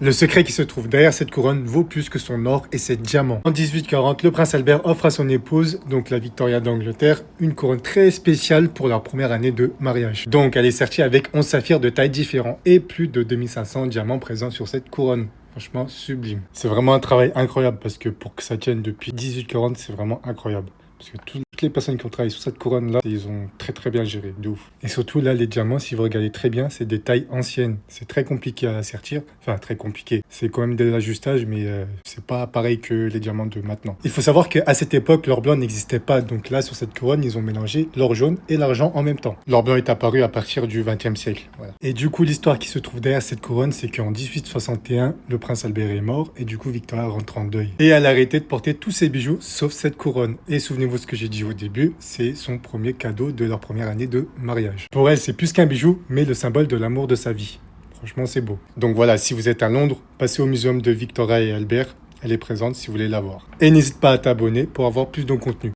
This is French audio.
Le secret qui se trouve derrière cette couronne vaut plus que son or et ses diamants. En 1840, le prince Albert offre à son épouse, donc la Victoria d'Angleterre, une couronne très spéciale pour leur première année de mariage. Donc elle est sertie avec 11 saphirs de tailles différentes et plus de 2500 diamants présents sur cette couronne. Franchement, sublime. C'est vraiment un travail incroyable parce que pour que ça tienne depuis 1840, c'est vraiment incroyable. Parce que toutes les personnes qui ont travaillé sur cette couronne-là, ils ont très bien géré, de ouf. Et surtout là, les diamants, si vous regardez très bien, c'est des tailles anciennes. C'est très compliqué à assertir. Enfin, très compliqué. C'est quand même de l'ajustage, mais c'est pas pareil que les diamants de maintenant. Il faut savoir qu'à cette époque, l'or blanc n'existait pas. Donc là, sur cette couronne, ils ont mélangé l'or jaune et l'argent en même temps. L'or blanc est apparu à partir du XXe siècle. Voilà. Et du coup, l'histoire qui se trouve derrière cette couronne, c'est qu'en 1861, le prince Albert est mort et du coup, Victoria rentre en deuil. Et elle a arrêté de porter tous ses bijoux, sauf cette couronne. Et souvenez-vous ce que j'ai dit au début, c'est son premier cadeau de leur première année de mariage. Pour elle, c'est plus qu'un bijou, mais le symbole de l'amour de sa vie. Franchement, c'est beau. Donc voilà, si vous êtes à Londres, passez au muséum de Victoria et Albert. Elle est présente si vous voulez la voir. Et n'hésite pas à t'abonner pour avoir plus de contenu.